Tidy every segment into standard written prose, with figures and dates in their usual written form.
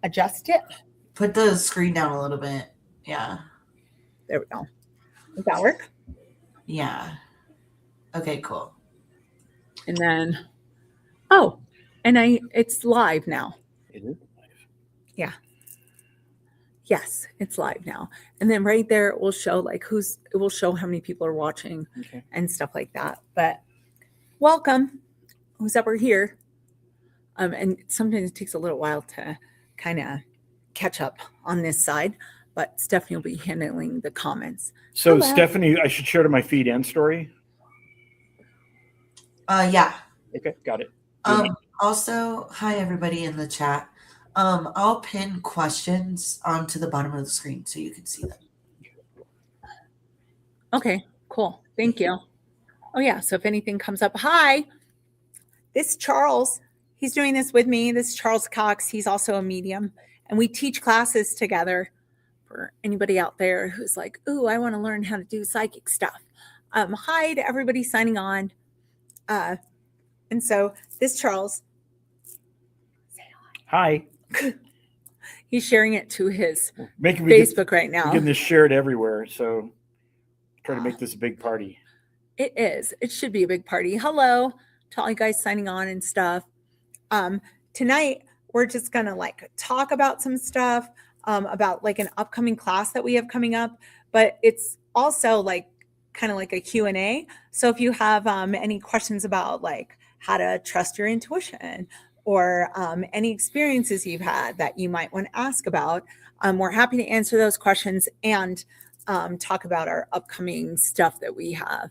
adjust it. Put the screen down a little bit. Yeah. There we go. Does that work? Yeah. Okay, cool. And then, and it's live now. It is live. Yeah. Yes, it's live now. And then right there, it will show like it will show how many people are watching and stuff like that. But welcome, who's ever here. And sometimes it takes a little while to kind of catch up on this side, but Stephanie will be handling the comments. So Stephanie, I should share to my feed and story. Yeah. Okay, got it. Also, hi everybody in the chat. I'll pin questions onto the bottom of the screen so you can see them. Okay, cool. Thank you. Oh yeah, so if anything comes up, hi. This is Charles. He's doing this with me. This is Charles Cox. He's also a medium, and we teach classes together. For anybody out there who's like, "Ooh, I want to learn how to do psychic stuff." Hi to everybody signing on. And so this Charles. Hi. He's sharing it to his Facebook right now. We're getting this shared everywhere, so try to make this a big party. It is. It should be a big party. Hello to all you guys signing on and stuff. Tonight we're just gonna like talk about some stuff about like an upcoming class that we have coming up, but it's also like kind of like a Q&A. So if you have any questions about like how to trust your intuition or any experiences you've had that you might want to ask about, we're happy to answer those questions and talk about our upcoming stuff that we have.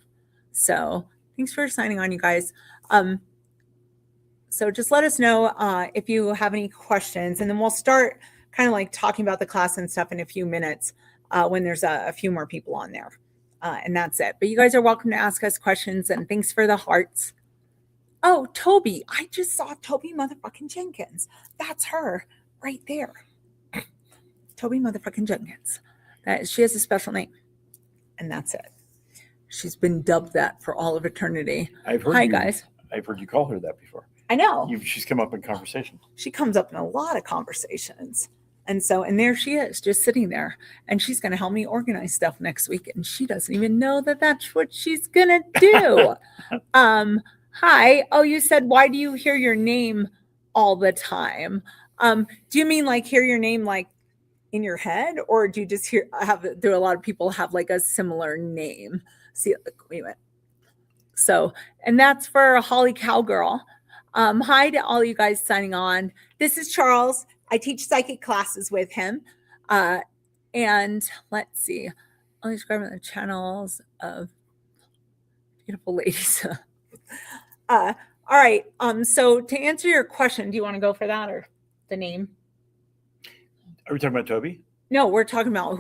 So thanks for signing on, you guys. So just let us know if you have any questions, and then we'll start kind of like talking about the class and stuff in a few minutes when there's a few more people on there. And that's it. But you guys are welcome to ask us questions, and thanks for the hearts. Oh, Toby. I just saw Toby motherfucking Jenkins. That's her right there. Toby motherfucking Jenkins. She has a special name. And that's it. She's been dubbed that for all of eternity. Hi, guys. I've heard you call her that before. I know. She's come up in conversation. She comes up in a lot of conversations. And there she is, just sitting there. And she's going to help me organize stuff next week. And she doesn't even know that that's what she's going to do. Hi. Oh, you said, why do you hear your name all the time? Do you mean like hear your name like in your head? Or do you just do a lot of people have like a similar name? See, we went. So, and that's for Holly Cowgirl. Hi to all you guys signing on. This is Charles. I teach psychic classes with him. And let's see. I'll describe the channels of beautiful ladies. All right. So to answer your question, do you want to go for that or the name? Are we talking about Toby? No, we're talking about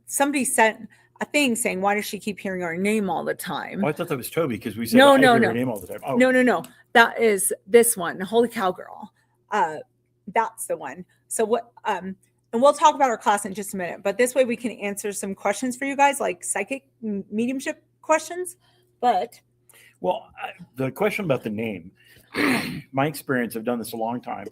somebody sent a thing saying, why does she keep hearing our name all the time? Oh, I thought that was Toby because we said I hear her name all the time. Oh. No. That is this one, Holy Cowgirl. That's the one. So what, and we'll talk about our class in just a minute, but this way we can answer some questions for you guys, like psychic mediumship questions. But the question about the name, my experience, I've done this a long time.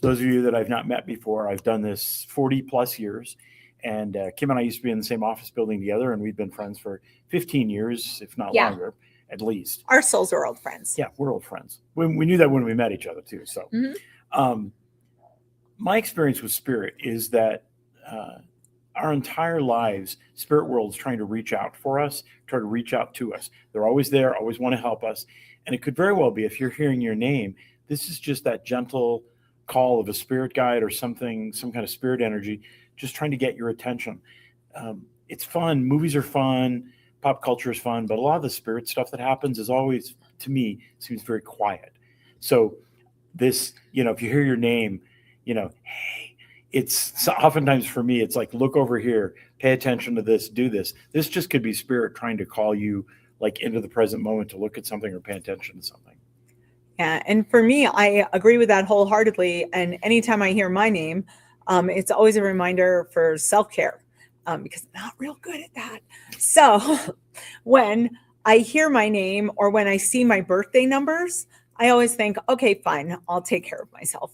For those of you that I've not met before, I've done this 40 plus years. And Kim and I used to be in the same office building together, and we've been friends for 15 years, if not longer, at least. Our souls are old friends. Yeah, we're old friends. We knew that when we met each other, too. So my experience with spirit is that our entire lives, spirit world's trying to reach out for us, try to reach out to us. They're always there, always want to help us. And it could very well be, if you're hearing your name, this is just that gentle call of a spirit guide or something, some kind of spirit energy, just trying to get your attention. It's fun. Movies are fun. Pop culture is fun. But a lot of the spirit stuff that happens is always, to me, seems very quiet. So this, if you hear your name, hey, it's oftentimes for me, it's like, look over here, pay attention to this, do this. This just could be spirit trying to call you like into the present moment to look at something or pay attention to something. Yeah. And for me, I agree with that wholeheartedly. And anytime I hear my name, it's always a reminder for self-care because I'm not real good at that. So when I hear my name or when I see my birthday numbers, I always think, okay, fine, I'll take care of myself.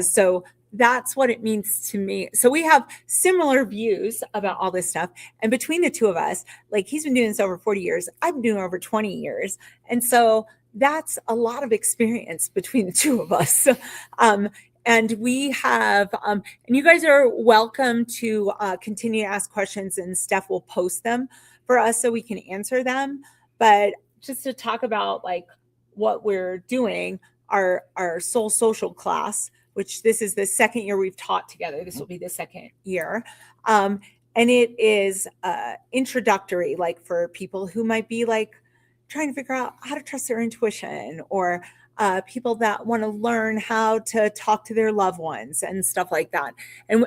So that's what it means to me. So we have similar views about all this stuff. And between the two of us, like he's been doing this over 40 years, I've been doing it over 20 years. And so that's a lot of experience between the two of us. And we have, and you guys are welcome to continue to ask questions, and Steph will post them for us so we can answer them. But just to talk about like what we're doing, our Soul Social class, which this is the second year we've taught together. This will be the second year. And it is introductory, like for people who might be like trying to figure out how to trust their intuition, or people that want to learn how to talk to their loved ones and stuff like that. And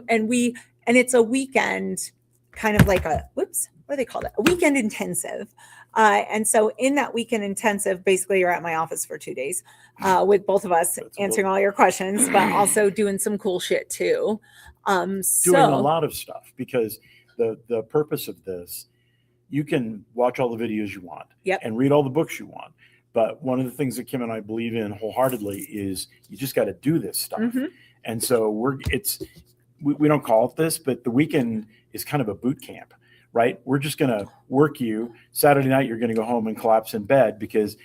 it's a weekend, kind of like what do they call it? A weekend intensive. And so in that weekend intensive, basically you're at my office for 2 days with both of us answering all your questions, but also doing some cool shit too. Doing a lot of stuff, because the purpose of this, you can watch all the videos you want and read all the books you want. But one of the things that Kim and I believe in wholeheartedly is you just got to do this stuff. Mm-hmm. And so we don't call it this, but the weekend is kind of a boot camp, right? We're just going to work you. Saturday night, you're going to go home and collapse in bed because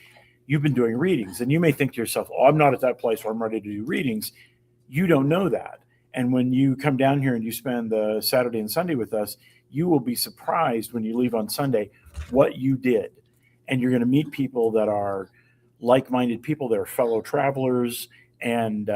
you've been doing readings. And you may think to yourself, oh, I'm not at that place where I'm ready to do readings. You don't know that. And when you come down here and you spend the Saturday and Sunday with us, you will be surprised when you leave on Sunday what you did. And you're going to meet people that are like-minded people. They're fellow travelers. And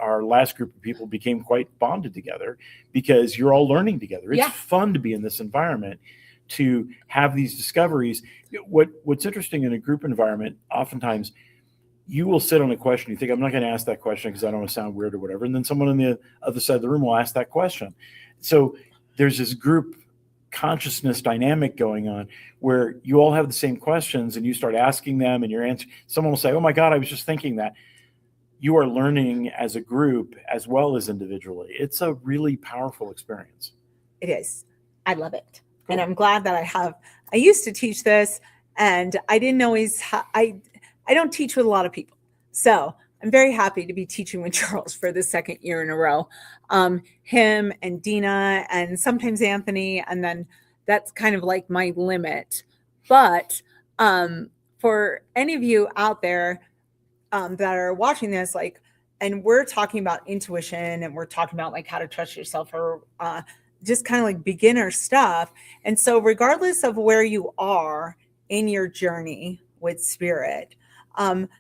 our last group of people became quite bonded together because you're all learning together. It's fun to be in this environment, to have these discoveries. What's interesting in a group environment, oftentimes you will sit on a question. You think, I'm not going to ask that question because I don't want to sound weird or whatever. And then someone on the other side of the room will ask that question. So there's this group consciousness dynamic going on where you all have the same questions and you start asking them and your answer. Someone will say, oh my God, I was just thinking that. You are learning as a group as well as individually. It's a really powerful experience. It is. I love it. Cool. And I'm glad that I used to teach this, and I didn't always, I don't teach with a lot of people. So I'm very happy to be teaching with Charles for the second year in a row. Him and Dina and sometimes Anthony, and then that's kind of like my limit. But for any of you out there that are watching this, like, and we're talking about intuition and we're talking about like how to trust yourself, or just kind of like beginner stuff. And so regardless of where you are in your journey with spirit,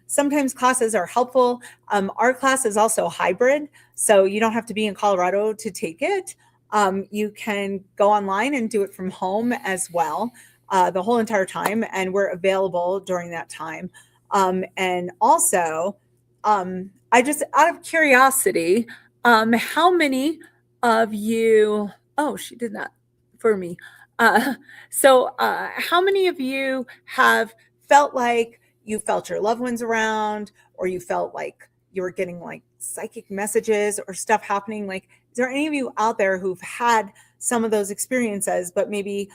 sometimes classes are helpful. Our class is also hybrid, so you don't have to be in Colorado to take it. You can go online and do it from home as well, the whole entire time. And we're available during that time. And also, I just, out of curiosity, how many of you, oh, she did that for me. So how many of you have felt like you felt your loved ones around, or you felt like you were getting like psychic messages or stuff happening? Like, is there any of you out there who've had some of those experiences, but maybe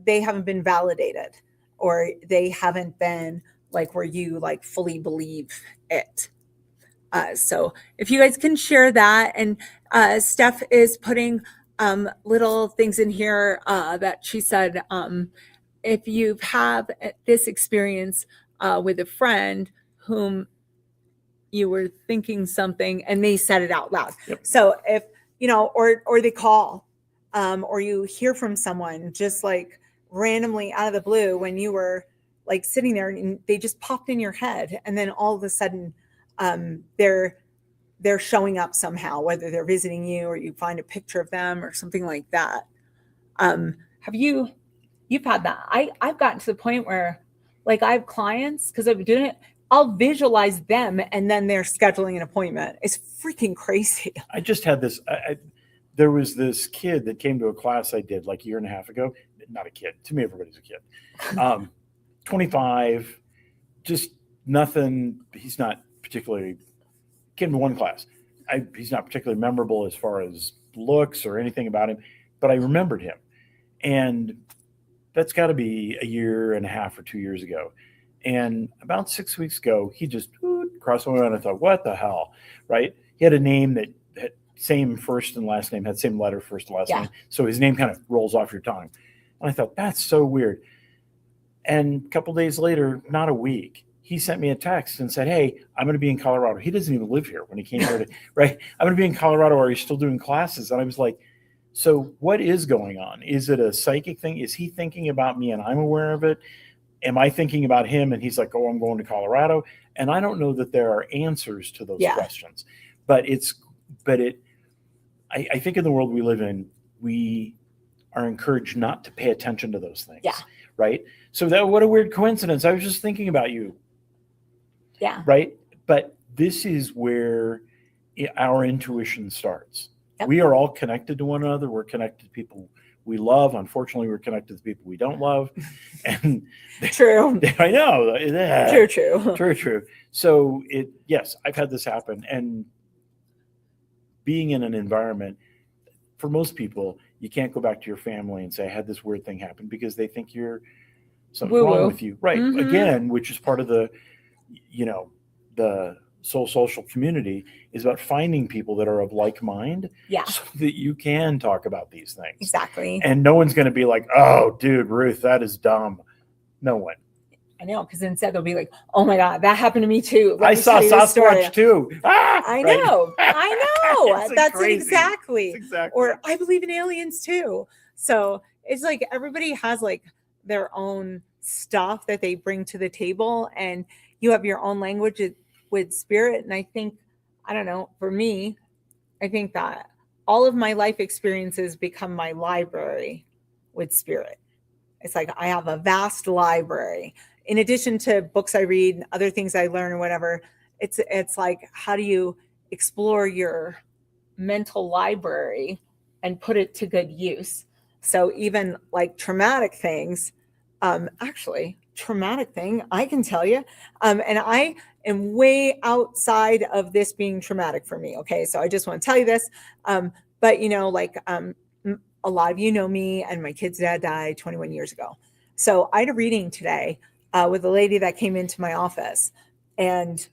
they haven't been validated, or they haven't been like where you like fully believe it? So if you guys can share that, and Steph is putting little things in here that she said, if you've had this experience with a friend whom you were thinking something and they said it out loud. Yep. So if, you know, or they call, or you hear from someone just like randomly out of the blue when you were like sitting there and they just popped in your head, and then all of a sudden they're showing up somehow, whether they're visiting you or you find a picture of them or something like that. You've had that? I've gotten to the point where like I have clients, because I've been doing it, I'll visualize them and then they're scheduling an appointment. It's freaking crazy. I just had this, there was this kid that came to a class I did like a year and a half ago. Not a kid. To me, everybody's a kid. 25, just nothing. He's not particularly, came to one class. He's not particularly memorable as far as looks or anything about him, but I remembered him. And that's got to be a year and a half or 2 years ago. And about 6 weeks ago, he just crossed my mind. I thought, what the hell, right? He had a name that same first and last name, had same letter, first and last Yeah. name. So his name kind of rolls off your tongue. And I thought, that's so weird. And a couple days later, not a week, he sent me a text and said, hey, I'm going to be in Colorado. He doesn't even live here when he came here to, right? I'm going to be in Colorado. Are you still doing classes? And I was like, so what is going on? Is it a psychic thing? Is he thinking about me and I'm aware of it? Am I thinking about him and he's like, oh, I'm going to Colorado? And I don't know that there are answers to those Yeah. questions, I think in the world we live in, we are encouraged not to pay attention to those things. Yeah. Right. So what a weird coincidence. I was just thinking about you. Yeah. Right. But this is where our intuition starts. Yep. We are all connected to one another. We're connected to people we love. Unfortunately, we're connected to people we don't love. And True. I know. True. So yes, I've had this happen. And being in an environment, for most people, you can't go back to your family and say, I had this weird thing happen, because they think you're something Woo-woo. wrong with you. Right. Mhm. Again, which is part of the soul social community, is about finding people that are of like mind, Yeah. so that you can talk about these things. Exactly. And no one's going to be like, oh, dude, Ruth, that is dumb. No one. I know, because instead they'll be like, "Oh my God, that happened to me too." Let I me saw tell you this story." Sasquatch too. Ah, I right? know. It's like That's it crazy. exactly. Exactly. Or I believe in aliens too. So it's like everybody has like their own stuff that they bring to the table, and you have your own language with spirit. And I think, I don't know, for me, I think that all of my life experiences become my library with spirit. It's like I have a vast library. In addition to books I read and other things I learn or whatever, it's like, how do you explore your mental library and put it to good use? So even like traumatic things, traumatic thing, I can tell you, and I am way outside of this being traumatic for me. Okay. So I just want to tell you this. But a lot of you know me, and my kid's dad died 21 years ago. So I had a reading today with a lady that came into my office, and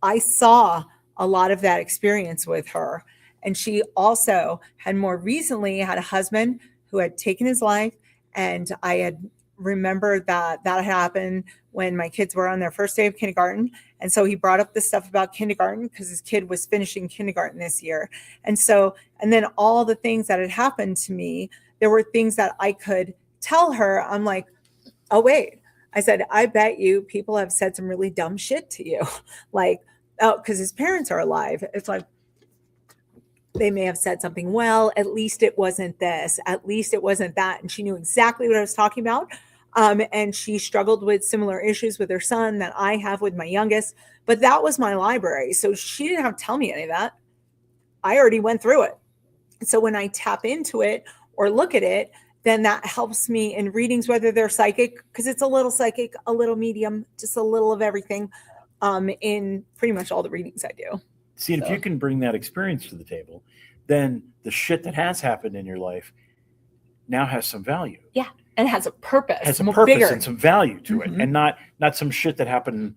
I saw a lot of that experience with her. And she also had more recently had a husband who had taken his life. And I had remembered that happened when my kids were on their first day of kindergarten. And so he brought up this stuff about kindergarten because his kid was finishing kindergarten this year. And then all the things that had happened to me, there were things that I could tell her. I'm like, oh, wait. I said, I bet you people have said some really dumb shit to you. Like, oh, because his parents are alive. It's like, they may have said something, well, at least it wasn't this, at least it wasn't that. And she knew exactly what I was talking about. And she struggled with similar issues with her son that I have with my youngest. But that was my library. So she didn't have to tell me any of that. I already went through it. So when I tap into it or look at it, then that helps me in readings, whether they're psychic, because it's a little psychic, a little medium, just a little of everything, in pretty much all the readings I do. See, and if you can bring that experience to the table, then the shit that has happened in your life now has some value. Yeah. And it has a purpose. Has a more purpose bigger. and some value to it, Mhm. and not some shit that happened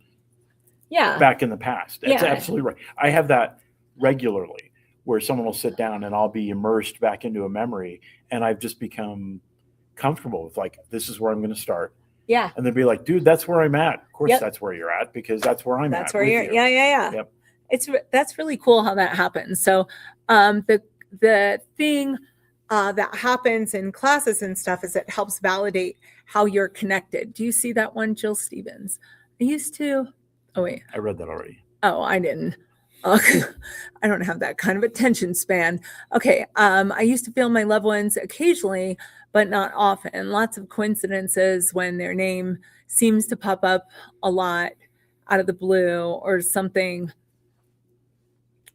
Yeah. back in the past. That's Yeah. absolutely right. I have that regularly, where someone will sit down and I'll be immersed back into a memory, and I've just become comfortable with, like, this is where I'm going to start. Yeah. And they'll be like, dude, that's where I'm at. Of course, Yep. that's where you're at, because that's where I'm That's at. where with you're. you. Yeah. Yep. That's really cool how that happens. So the thing that happens in classes and stuff is it helps validate how you're connected. Do you see that one, Jill Stevens? I used to. Oh wait. I read that already. Oh, I didn't. I don't have that kind of attention span. Okay. I used to feel my loved ones occasionally, but not often. Lots of coincidences when their name seems to pop up a lot out of the blue, or something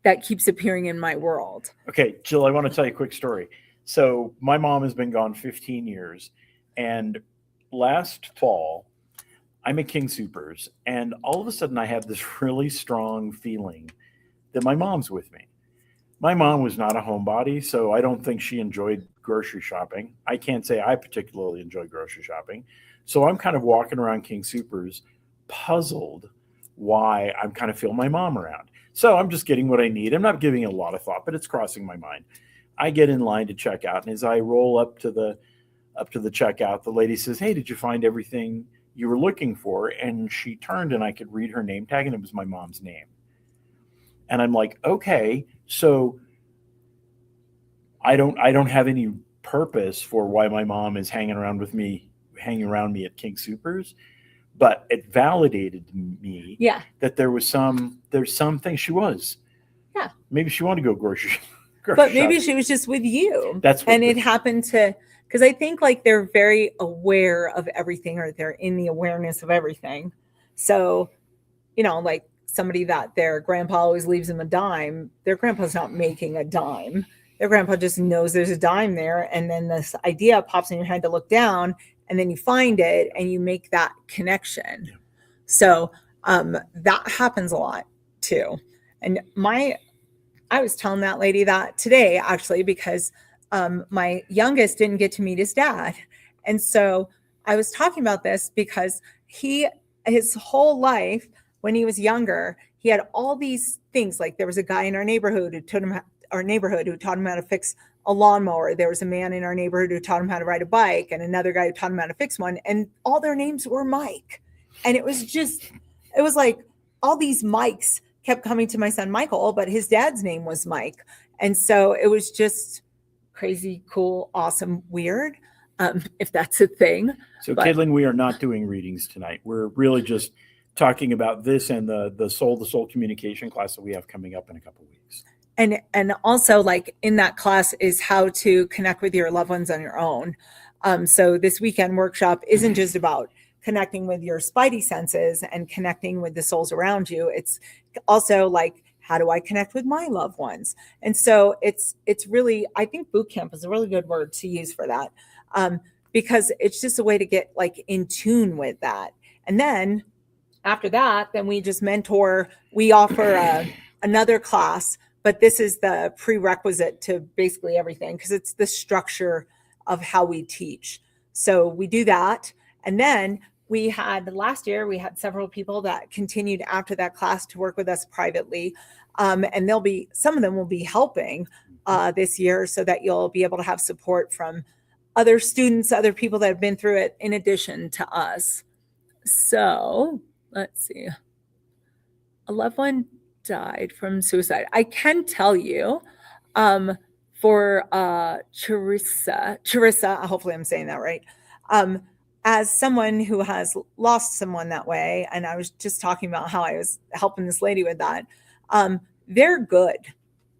that keeps appearing in my world. Okay, Jill, I want to tell you a quick story. So my mom has been gone 15 years, and last fall, I'm at King Soopers, and all of a sudden I have this really strong feeling that my mom's with me. My mom was not a homebody, so I don't think she enjoyed grocery shopping. I can't say I particularly enjoy grocery shopping. So I'm kind of walking around King Soopers, puzzled why I'm kind of feeling my mom around. So I'm just getting what I need. I'm not giving it a lot of thought, but it's crossing my mind. I get in line to check out, and as I roll up to the checkout, the lady says, "Hey, did you find everything you were looking for?" And she turned, and I could read her name tag, and it was my mom's name. And I'm like, okay, so I don't have any purpose for why my mom is hanging around me at King Soopers, but it validated me Yeah. that there's something she was. Yeah. Maybe she wanted to go grocery But maybe shopping. she was just with you. That's what And it happened to, because I think like they're very aware of everything, or they're in the awareness of everything. So, like somebody that their grandpa always leaves them a dime, their grandpa's not making a dime. Their grandpa just knows there's a dime there. And then this idea pops in your head to look down, and then you find it and you make that connection. Yeah. So that happens a lot too. And I was telling that lady that today, actually, because my youngest didn't get to meet his dad. And so I was talking about this because his whole life, when he was younger, he had all these things. Like there was a guy in our neighborhood who taught him how to fix a lawnmower. There was a man in our neighborhood who taught him how to ride a bike, and another guy who taught him how to fix one. And all their names were Mike. And it was like all these Mikes kept coming to my son Michael, but his dad's name was Mike. And so it was just crazy, cool, awesome, weird, if that's a thing. So, But- Caitlin, we are not doing readings tonight. We're really just talking about this and the soul communication class that we have coming up in a couple of weeks. And also, like in that class is how to connect with your loved ones on your own. So this weekend workshop isn't just about connecting with your spidey senses and connecting with the souls around you. It's also like, how do I connect with my loved ones? And so it's really, I think boot camp is a really good word to use for that, because it's just a way to get like in tune with that. And then after that, then we just mentor. We offer another class, but this is the prerequisite to basically everything, because it's the structure of how we teach. So we do that. And then last year, we had several people that continued after that class to work with us privately. And some of them will be helping this year, so that you'll be able to have support from other students, other people that have been through it in addition to us. So let's see. A loved one died from suicide. I can tell you for Charissa, hopefully I'm saying that right. As someone who has lost someone that way, and I was just talking about how I was helping this lady with that, they're good.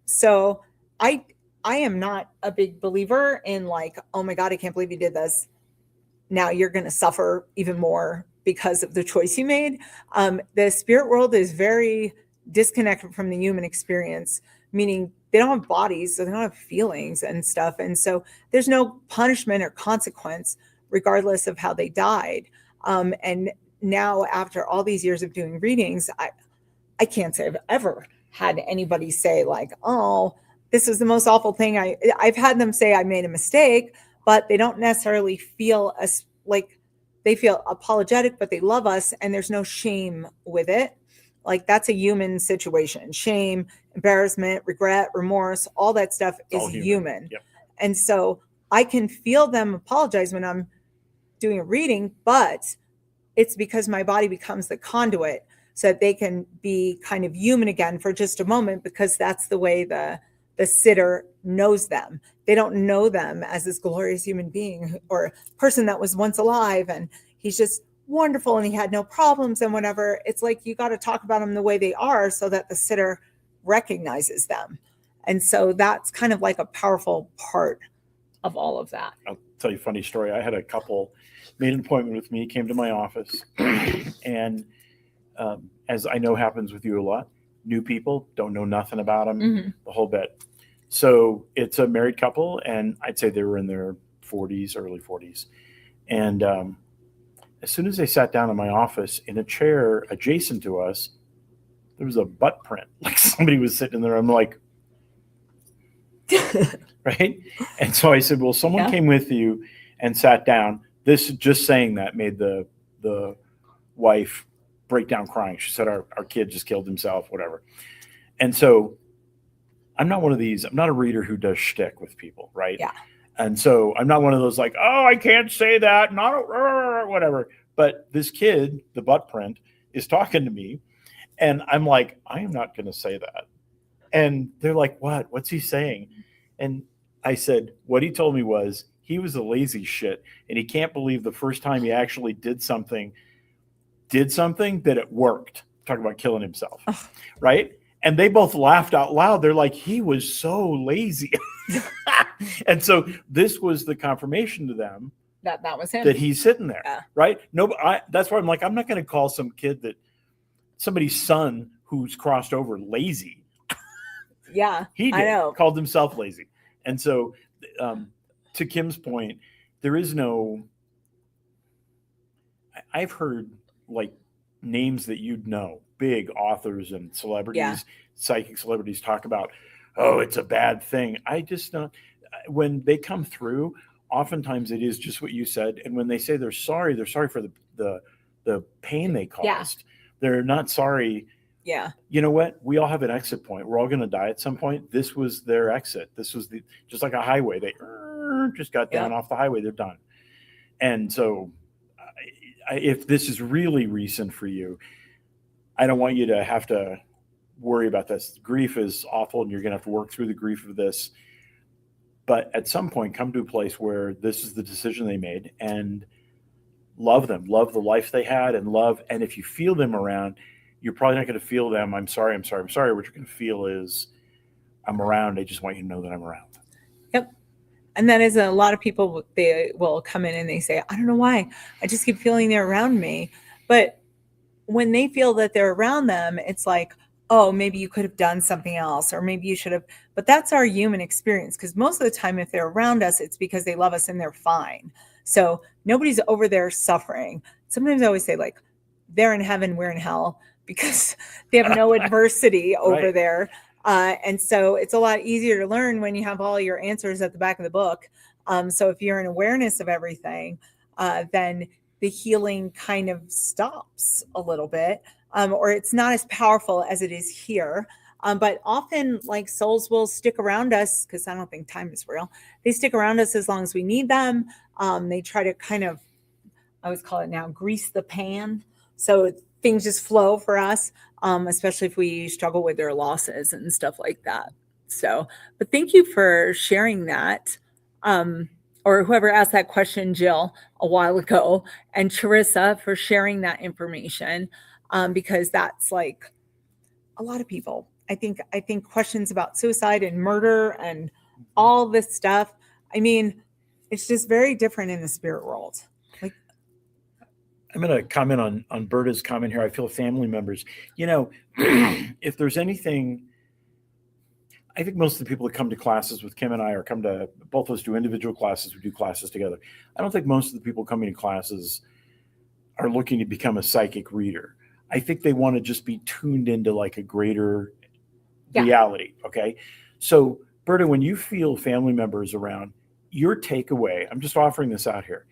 So I am not a big believer in like, oh my God, I can't believe you did this. Now you're going to suffer even more because of the choice you made. The spirit world is very disconnected from the human experience, meaning they don't have bodies, so they don't have feelings and stuff. And so there's no punishment or consequence regardless of how they died. And now, after all these years of doing readings, I can't say I've ever had anybody say like, oh, this was the most awful thing. I've had them say I made a mistake, but they don't necessarily feel like they feel apologetic, but they love us, and there's no shame with it. Like that's a human situation. Shame, embarrassment, regret, remorse, all that stuff is human. Yep. And so I can feel them apologize when I'm doing a reading, but it's because my body becomes the conduit so that they can be kind of human again for just a moment, because that's the way the sitter knows them. They don't know them as this glorious human being or person that was once alive and he's just wonderful and he had no problems and whatever. It's like you got to talk about them the way they are so that the sitter recognizes them. And so that's kind of like a powerful part of all of that. I'll tell you a funny story. I had a couple made an appointment with me, came to my office, and as I know happens with you a lot, new people don't know nothing about them, the whole bit. So it's a married couple, and I'd say they were in their 40s, early 40s. And as soon as they sat down in my office, in a chair adjacent to us, there was a butt print, like somebody was sitting there. I'm like, right? And so I said, well, someone came with you and sat down. This, just saying that, made the wife break down crying. She said, our kid just killed himself, whatever. And so I'm not one of these, I'm not a reader who does shtick with people, right? Yeah. And so I'm not one of those like, oh, I can't say that, not whatever. But this kid, the butt print, is talking to me, and I'm like, I am not going to say that. And they're like, what? What's he saying? And I said, what he told me was he was a lazy shit, and he can't believe the first time he actually did something that it worked. Talking about killing himself, right? And they both laughed out loud. They're like, he was so lazy. And so this was the confirmation to them That was him. that he's sitting there, Yeah. right? No, that's why I'm like, I'm not going to call some kid somebody's son who's crossed over lazy. Yeah. He I know. called himself lazy. And so to Kim's point, there is no, I've heard like names that you'd know, big authors and celebrities, Yeah. psychic celebrities talk about, oh, it's a bad thing. I just don't, when they come through, oftentimes it is just what you said. And when they say they're sorry for the pain they caused. Yeah. They're not sorry. Yeah. You know what? We all have an exit point. We're all going to die at some point. This was their exit. This was just like a highway. They just got down off the highway. They're done. And so if this is really recent for you, I don't want you to have to worry about this. Grief is awful, and you're going to have to work through the grief of this. But at some point, come to a place where this is the decision they made, and love them, love the life they had, and if you feel them around, you're probably not going to feel them, I'm sorry. What you're going to feel is, I'm around. I just want you to know that I'm around. Yep. And that is a lot of people, they will come in and they say, I don't know why. I just keep feeling they're around me. But when they feel that they're around them, it's like, oh, maybe you could have done something else, or maybe you should have. But that's our human experience, because most of the time, if they're around us, it's because they love us and they're fine. So nobody's over there suffering. Sometimes I always say, like, they're in heaven, we're in hell, because they have no adversity over Right. there. And so it's a lot easier to learn when you have all your answers at the back of the book. So if you're in awareness of everything, then the healing kind of stops a little bit, or it's not as powerful as it is here. But often, like, souls will stick around us, because I don't think time is real. They stick around us as long as we need them. They try to kind of, I always call it now, grease the pan, so things just flow for us, especially if we struggle with their losses and stuff like that. So, but thank you for sharing that. Or whoever asked that question, Jill, a while ago, and Charissa for sharing that information, because that's like a lot of people. I think questions about suicide and murder and all this stuff. I mean, it's just very different in the spirit world. Like, I'm going to comment on Berta's comment here. I feel family members. If there's anything, I think most of the people that come to classes with Kim and I, or come to, both of us do individual classes, we do classes together. I don't think most of the people coming to classes are looking to become a psychic reader. I think they want to just be tuned into like a greater reality. Okay. So Berta, when you feel family members around, your takeaway, I'm just offering this out here.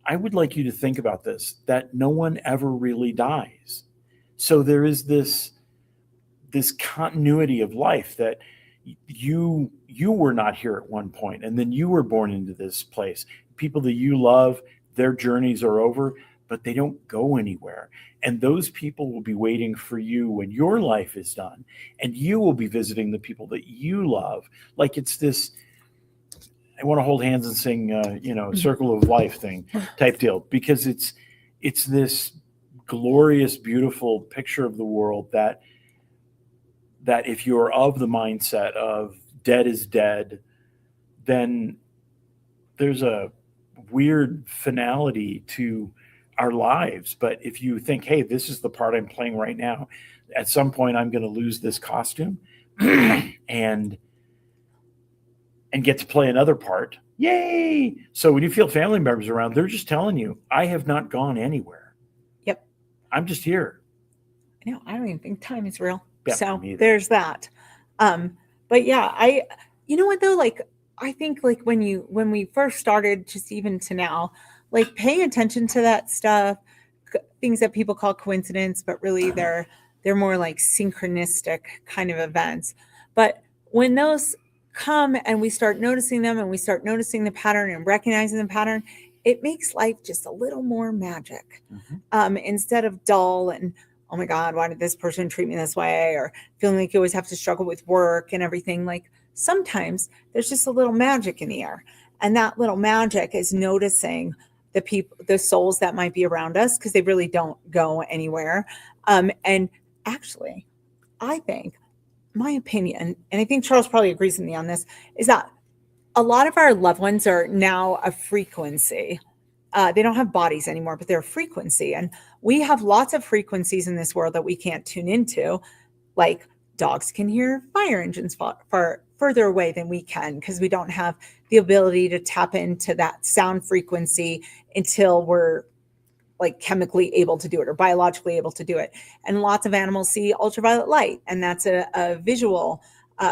I would like you to think about this, that no one ever really dies. So there is this continuity of life, that you were not here at one point, and then you were born into this place. People that you love, their journeys are over, but they don't go anywhere. And those people will be waiting for you when your life is done, and you will be visiting the people that you love. Like, it's this, I want to hold hands and sing, circle of life thing type deal, because it's this glorious, beautiful picture of the world that if you're of the mindset of dead is dead, then there's a weird finality to our lives. But if you think, hey, this is the part I'm playing right now, at some point I'm going to lose this costume and get to play another part. Yay! So when you feel family members around, they're just telling you, I have not gone anywhere. Yep. I'm just here. No, I don't even think time is real. Yeah, so me either. There's that. But yeah, you know what though? Like, I think like when we first started, just even to now, like paying attention to that stuff, things that people call coincidence, but really they're they're more like synchronistic kind of events. But when those come and we start noticing them and we start noticing the pattern and recognizing the pattern, it makes life just a little more magic. Instead of dull and, oh my God, why did this person treat me this way? Or feeling like you always have to struggle with work and everything. Like sometimes there's just a little magic in the air. And that little magic is noticing the people, the souls that might be around us, because they really don't go anywhere. And actually, I think, my opinion, and I think Charles probably agrees with me on this, is that a lot of our loved ones are now a frequency. They don't have bodies anymore, but they're a frequency. And we have lots of frequencies in this world that we can't tune into. Like dogs can hear fire engines far further away than we can, because we don't have the ability to tap into that sound frequency until we're like chemically able to do it or biologically able to do it. And lots of animals see ultraviolet light, and that's a visual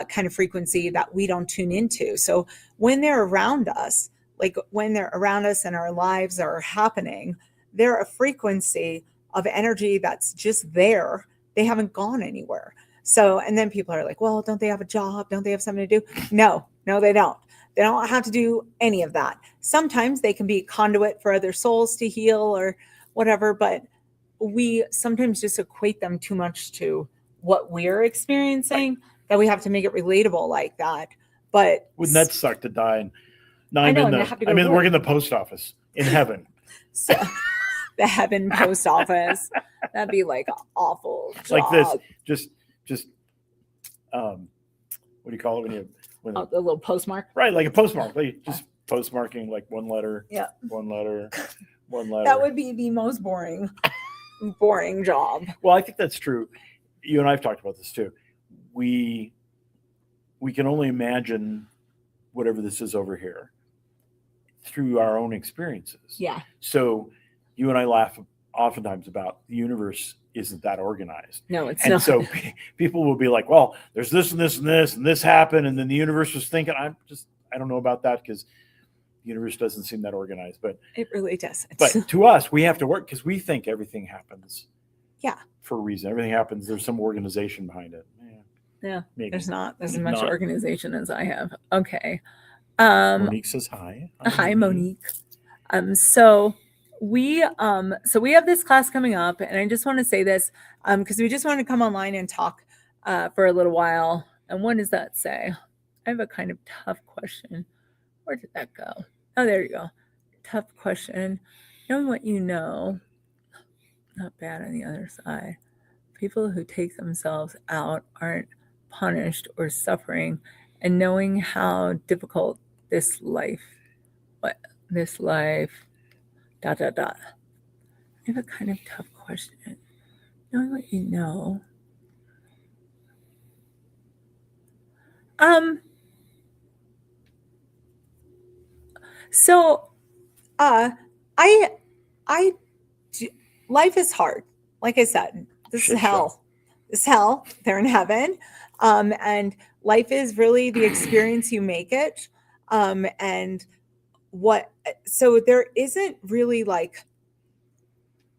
kind of frequency that we don't tune into. So when they're around us, like when they're around us and our lives are happening, they're a frequency of energy that's just there. They haven't gone anywhere. So, and then people are like, well, don't they have a job? Don't they have something to do? No, they don't. They don't have to do any of that. Sometimes they can be a conduit for other souls to heal or whatever, but we sometimes just equate them too much to what we're experiencing, that we have to make it relatable like that. But wouldn't that suck to die? And no, I know, and they have to go to work work. in the post office in heaven. So the heaven post office, that'd be like an awful job. Like this, just what do you call it when Oh, the little postmark. right, like a postmark, like just postmarking like one letter, Yeah. one letter, one letter. That would be the most boring job. Well, I think that's true. You and I have talked about this too. We can only imagine whatever this is over here through our own experiences. Yeah. So you and I laugh oftentimes about the universe isn't that organized. No, it's And not. so people will be like, well, there's this and this and this and this happened. And then the universe was thinking, I don't know about that, because the universe doesn't seem that organized. But It really does. but to us, we have to work because we think everything happens. Yeah. For a reason. Everything happens. There's some organization behind it. Yeah. Maybe. There's not as Maybe much not. organization as I have. Okay. Monique says hi. Hi, Monique. So we have this class coming up, and I just want to say this because we just want to come online and talk for a little while. And what does that say? I have a kind of tough question. Where did that go? Oh, there you go. Tough question. Knowing what you know, not bad on the other side. People who take themselves out aren't punished or suffering, and knowing how difficult this life, I have a kind of tough question. Knowing what you know. So, life is hard. Like I said, this Shit is hell. This is hell. They're in heaven. And life is really the experience you make it. So there isn't really like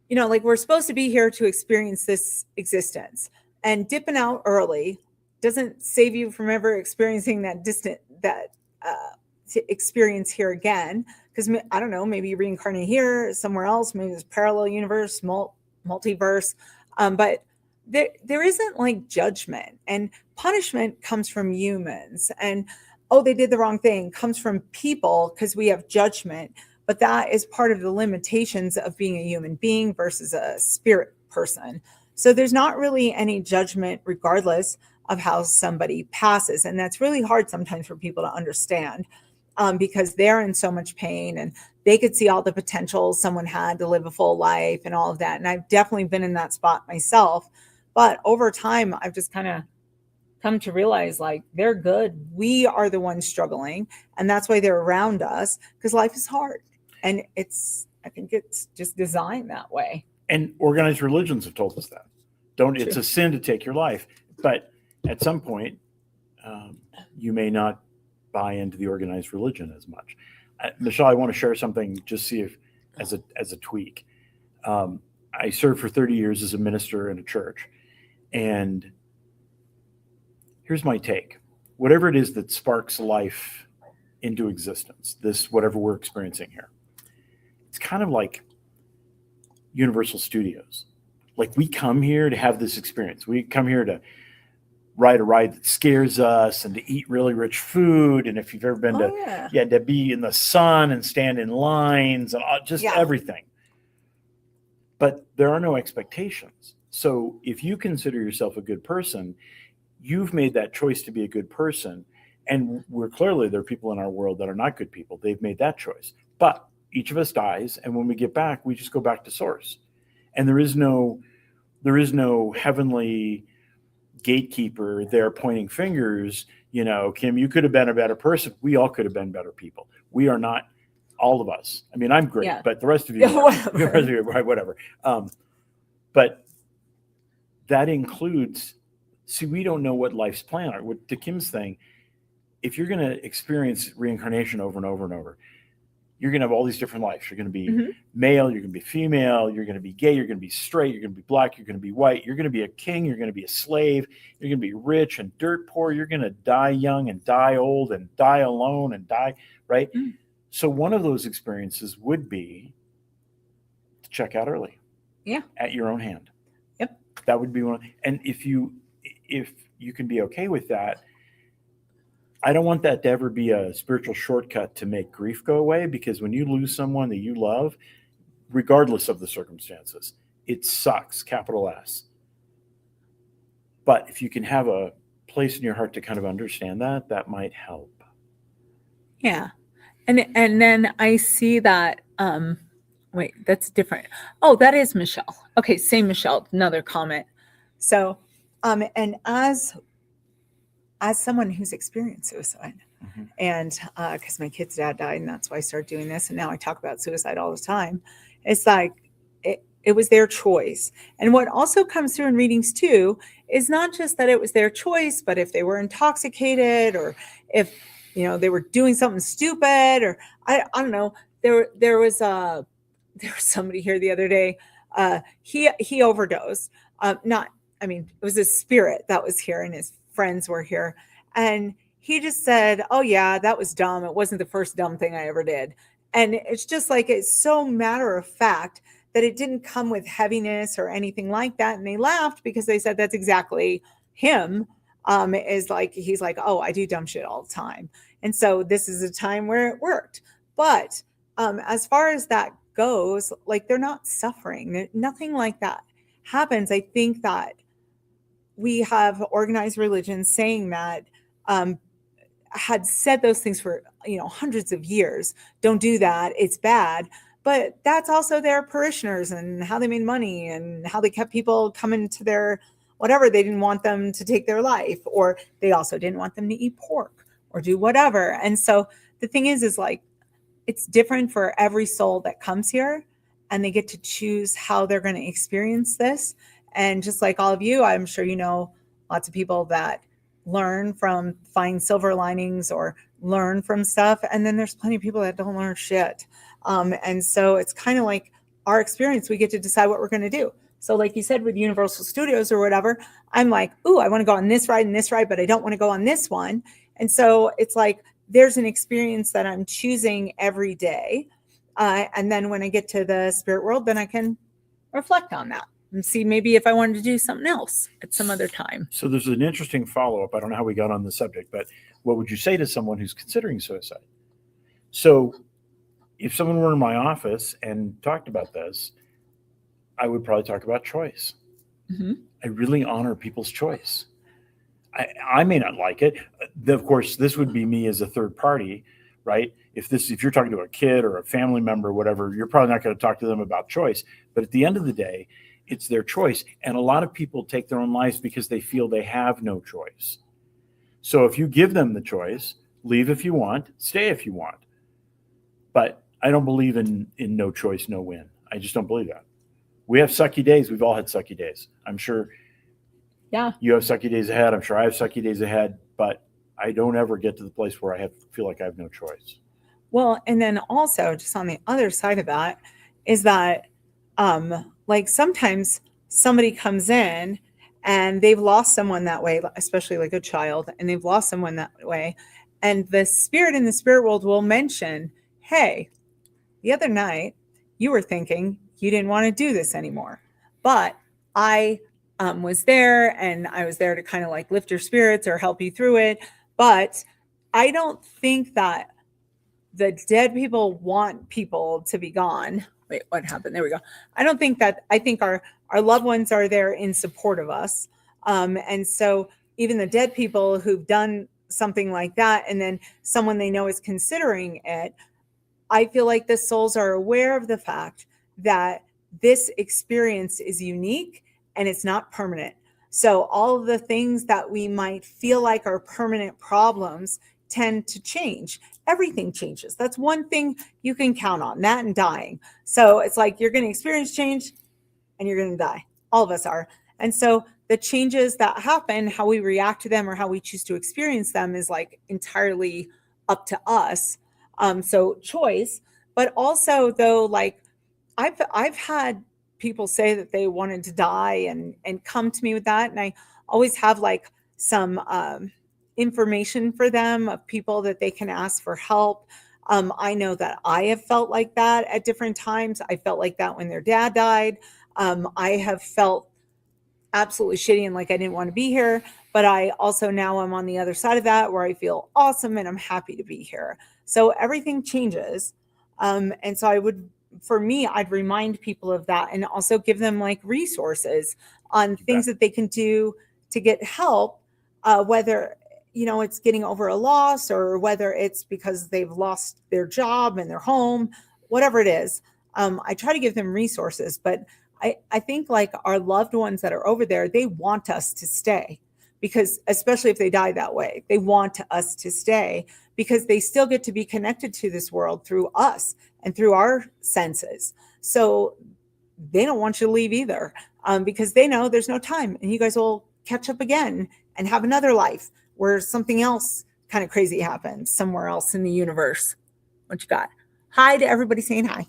we're supposed to be here to experience this existence, and dipping out early doesn't save you from ever experiencing that experience here again. Because I don't know, maybe you reincarnate here, somewhere else, maybe it's parallel universe, multiverse. But there isn't like judgment, and punishment comes from humans, and they did the wrong thing comes from people because we have judgment. But that is part of the limitations of being a human being versus a spirit person. So there's not really any judgment regardless of how somebody passes. And that's really hard sometimes for people to understand because they're in so much pain, and they could see all the potential someone had to live a full life and all of that. And I've definitely been in that spot myself. But over time, I've just kind of come to realize like they're good. We are the ones struggling. And that's why they're around us, because life is hard. And I think it's just designed that way. And organized religions have told us that. It's True. a sin to take your life. But at some point, you may not buy into the organized religion as much. Michelle, I want to share something, just see if as a tweak. I served for 30 years as a minister in a church. And here's my take. Whatever it is that sparks life into existence, this, whatever we're experiencing here, it's kind of like Universal Studios. Like, we come here to have this experience. We come here to ride a ride that scares us and to eat really rich food. And if you've ever been to be in the sun and stand in lines and just everything. But there are no expectations. So if you consider yourself a good person, you've made that choice to be a good person. And there are people in our world that are not good people. They've made that choice. But each of us dies. And when we get back, we just go back to source. And there is no heavenly gatekeeper there pointing fingers. Kim, you could have been a better person. We all could have been better people. We are not, all of us. I mean, I'm great, but the rest of you, whatever. But that includes, we don't know what life's plan are. To Kim's thing, if you're going to experience reincarnation over and over and over, you're going to have all these different lives. You're going to be male, you're going to be female, you're going to be gay, you're going to be straight, you're going to be black, you're going to be white, you're going to be a king, you're going to be a slave, you're going to be rich and dirt poor, you're going to die young and die old and die alone and die, right? So one of those experiences would be to check out early. Yeah. At your own hand. Yep. That would be one. And if you can be okay with that, I don't want that to ever be a spiritual shortcut to make grief go away, because when you lose someone that you love, regardless of the circumstances, it sucks, capital S. But if you can have a place in your heart to kind of understand that might help. Yeah. And then I see that, wait, that's different. Oh, that is Michelle. Okay, same Michelle, another comment. So, and as someone who's experienced suicide, and because my kid's dad died, and that's why I started doing this, and now I talk about suicide all the time, it's like it was their choice. And what also comes through in readings too is not just that it was their choice, but if they were intoxicated, or if they were doing something stupid, or I don't know. There was somebody here the other day. He overdosed. It was a spirit that was here, and his friends were here, and he just said, "Oh yeah, that was dumb. It wasn't the first dumb thing I ever did." And it's just like, it's so matter of fact that it didn't come with heaviness or anything like that. And they laughed because they said that's exactly him. He's like, "Oh, I do dumb shit all the time." And so this is a time where it worked. But as far as that goes, like, they're not suffering. Nothing like that happens. I think that we have organized religions saying that had said those things for hundreds of years. Don't do that. It's bad. But that's also their parishioners and how they made money and how they kept people coming to their whatever. They didn't want them to take their life, or they also didn't want them to eat pork or do whatever. And so the thing is like, it's different for every soul that comes here, and they get to choose how they're going to experience this. And just like all of you, I'm sure lots of people that learn from, find silver linings or learn from stuff. And then there's plenty of people that don't learn shit. And so it's kind of like our experience. We get to decide what we're going to do. So like you said, with Universal Studios or whatever, I'm like, ooh, I want to go on this ride and this ride, but I don't want to go on this one. And so it's like, there's an experience that I'm choosing every day. And then when I get to the spirit world, then I can reflect on that and see maybe if I wanted to do something else at some other time. So there's an interesting follow-up. I don't know how we got on the subject, but what would you say to someone who's considering suicide? So if someone were in my office and talked about this, I would probably talk about choice. Mm-hmm. I really honor people's choice. I may not like it. Of course, this would be me as a third party, right? If you're talking to a kid or a family member or whatever, you're probably not going to talk to them about choice. But at the end of the day, it's their choice. And a lot of people take their own lives because they feel they have no choice. So if you give them the choice, leave if you want, stay if you want. But I don't believe in no choice, no win. I just don't believe that. We have sucky days. We've all had sucky days. I'm sure you have sucky days ahead. I'm sure I have sucky days ahead. But I don't ever get to the place where I feel like I have no choice. Well, and then also just on the other side of that is that like sometimes somebody comes in and they've lost someone that way, especially like a child, and they've lost someone that way. And the spirit in the spirit world will mention, hey, the other night you were thinking you didn't want to do this anymore, but I was there, and I was there to kind of like lift your spirits or help you through it. But I don't think that the dead people want people to be gone. Wait, what happened? There we go. I think our loved ones are there in support of us. And so even the dead people who've done something like that, and then someone they know is considering it, I feel like the souls are aware of the fact that this experience is unique and it's not permanent. So all of the things that we might feel like are permanent problems tend to change. Everything changes. That's one thing you can count on, that and dying. So it's like you're going to experience change and you're going to die. All of us are. And so the changes that happen, how we react to them or how we choose to experience them is like entirely up to us. So choice, but also though, like I've had people say that they wanted to die and come to me with that. And I always have like some information for them of people that they can ask for help. I know that I have felt like that at different times. I felt like that when their dad died. I have felt absolutely shitty and like I didn't want to be here, but I also now I'm on the other side of that where I feel awesome and I'm happy to be here. So everything changes. And so I'd remind people of that and also give them like resources on things that they can do to get help, whether, it's getting over a loss or whether it's because they've lost their job and their home, whatever it is. I try to give them resources, but I think like our loved ones that are over there, they want us to stay because especially if they die that way, they want us to stay because they still get to be connected to this world through us and through our senses. So they don't want you to leave either because they know there's no time and you guys will catch up again and have another life where something else kind of crazy happens somewhere else in the universe. What you got? Hi to everybody saying hi.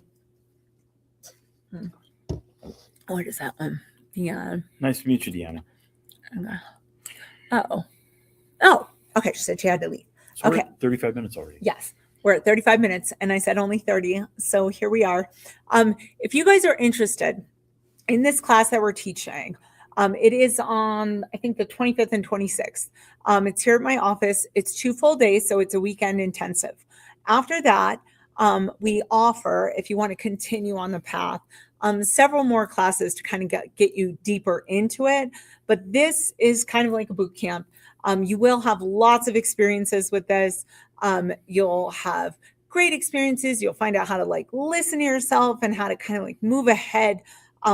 What is that one? Yeah. Nice to meet you, Deanna. Oh, okay. She said she had to leave. So we're Okay. at 35 minutes already. Yes. We're at 35 minutes and I said only 30. So here we are. If you guys are interested in this class that we're teaching, it is on, I think, the 25th and 26th. It's here at my office. It's 2 full days, so it's a weekend intensive. After that, we offer, if you want to continue on the path, several more classes to kind of get you deeper into it. But this is kind of like a boot camp. You will have lots of experiences with this. You'll have great experiences. You'll find out how to like listen to yourself and how to kind of like move ahead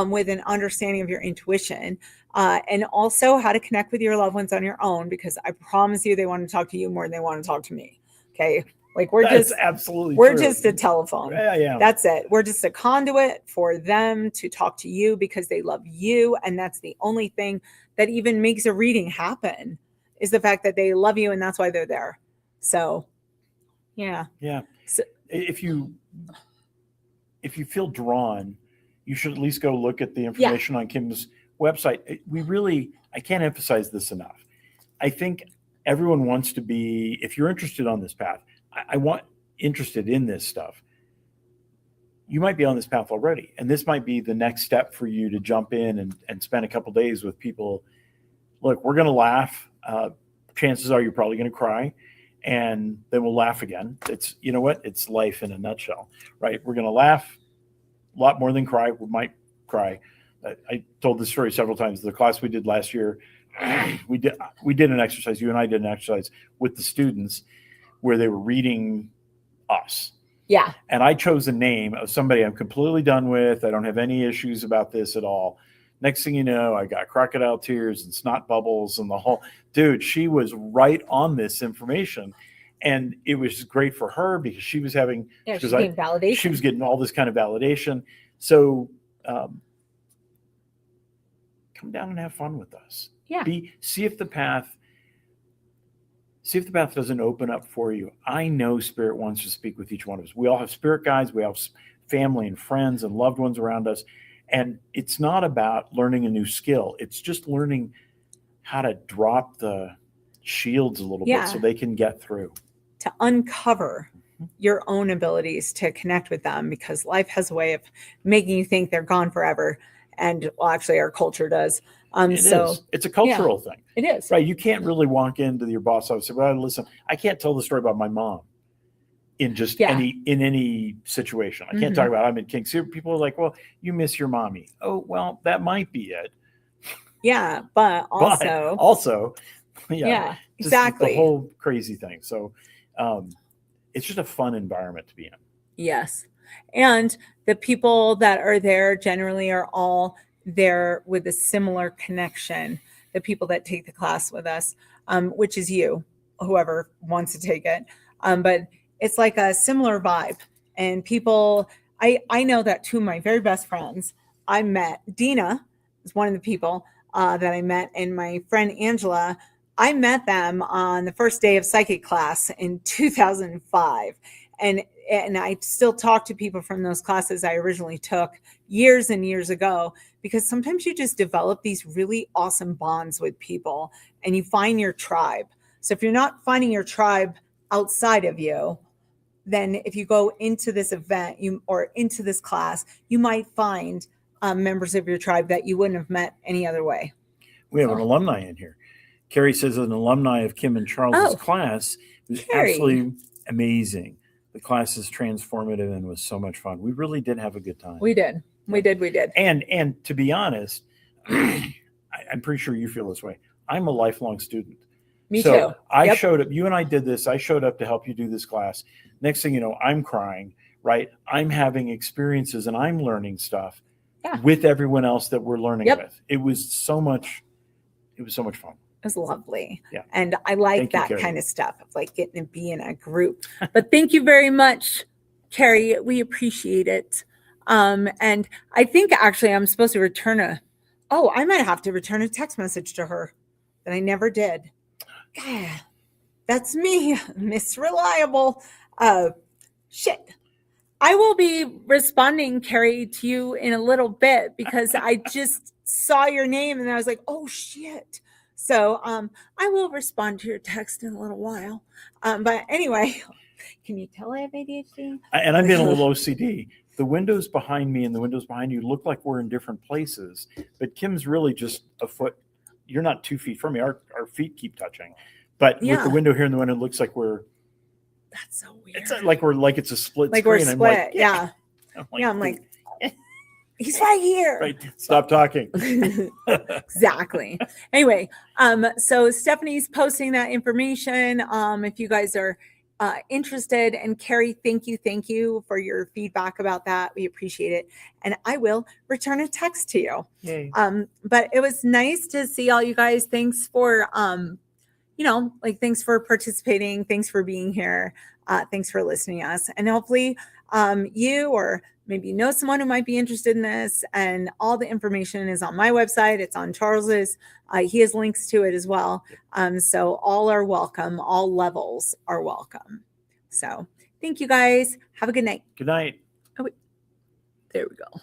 with an understanding of your intuition, and also how to connect with your loved ones on your own, because I promise you they want to talk to you more than they want to talk to me. Okay. Like That's absolutely we're true. just a telephone. Yeah. That's it. We're just a conduit for them to talk to you because they love you. And that's the only thing that even makes a reading happen is the fact that they love you and that's why they're there. So yeah. Yeah. So, If you feel drawn, you should at least go look at the information on Kim's website. I can't emphasize this enough. I think everyone wants to be, if you're interested on this path, I want interested in this stuff. You might be on this path already, and this might be the next step for you to jump in and spend a couple days with people. Look, we're going to laugh. Chances are you're probably going to cry, and then we'll laugh again. It's, you know what? It's life in a nutshell, right? We're going to laugh a lot more than cry. We might cry. I told this story several times. The class we did last year, we did an exercise. You and I did an exercise with the students where they were reading us. yeah. And I chose a name of somebody I'm completely done with. I don't have any issues about this at all. Next thing you know, I got crocodile tears and snot bubbles and the whole, dude, she was right on this information. And it was great for her because she was having, She's getting validation. she was getting all this kind of validation. So come down and have fun with us. Yeah. See if the path doesn't open up for you. I know Spirit wants to speak with each one of us. We all have spirit guides. We have family and friends and loved ones around us. And it's not about learning a new skill. It's just learning how to drop the shields a little Yeah. bit so they can get through. To uncover your own abilities to connect with them, because life has a way of making you think they're gone forever. And well, actually our culture does. It is. It's a cultural thing, it is. right? You can't really walk into your boss office and say, well, listen, I can't tell the story about my mom in just Yeah. any situation. I can't talk about I'm in King. So people are like, well, you miss your mommy. Oh, well, that might be it. Yeah. But also, Also, yeah, just exactly. the whole crazy thing. So it's just a fun environment to be in. Yes. And the people that are there generally are all there with a similar connection. The people that take the class with us, which is you, whoever wants to take it. But it's like a similar vibe. And people, I know that two of my very best friends I met, Dina is one of the people that I met, and my friend Angela, I met them on the first day of psychic class in 2005. And I still talk to people from those classes I originally took years and years ago, because sometimes you just develop these really awesome bonds with people and you find your tribe. So if you're not finding your tribe outside of you, then if you go into this event or into this class, you might find members of your tribe that you wouldn't have met any other way. We have an alumni in here. Carrie says an alumni of Kim and Charles's class. It was Carrie. absolutely amazing. The class is transformative and was so much fun. We really did have a good time. We did. And to be honest, I'm pretty sure you feel this way. I'm a lifelong student. Me so too. I Yep. showed up. You and I did this. I showed up to help you do this class. Next thing you know, I'm crying, right? I'm having experiences and I'm learning stuff with everyone else that we're learning with. It was so much fun. It was lovely. Yeah. And I like Thank you, that Carrie. kind of stuff of like getting to be in a group. But thank you very much, Carrie. We appreciate it. And I think actually I'm supposed to I might have to return a text message to her that I never did. God, that's me, Miss Reliable. Shit. I will be responding, Carrie, to you in a little bit because I just saw your name and I was like, oh shit. So I will respond to your text in a little while. But anyway, can you tell I have ADHD? And I'm being a little OCD. The windows behind me and the windows behind you look like we're in different places, but Kim's really just a foot. You're not 2 feet from me. Our feet keep touching. But with the window here and the window, it looks like that's so weird. It's like it's a split like screen. We're split. I'm like, yeah. I'm like, he's right here. Right. Stop talking. Exactly. Anyway, so Stephanie's posting that information. If you guys are interested, and Carrie, thank you for your feedback about that. We appreciate it. And I will return a text to you. Yay. But it was nice to see all you guys. Thanks for thanks for participating. Thanks for being here. Thanks for listening to us. And hopefully you or maybe you know someone who might be interested in this, and all the information is on my website. It's on Charles's. He has links to it as well. So all are welcome. All levels are welcome. So thank you guys. Have a good night. Good night. Oh, wait. There we go.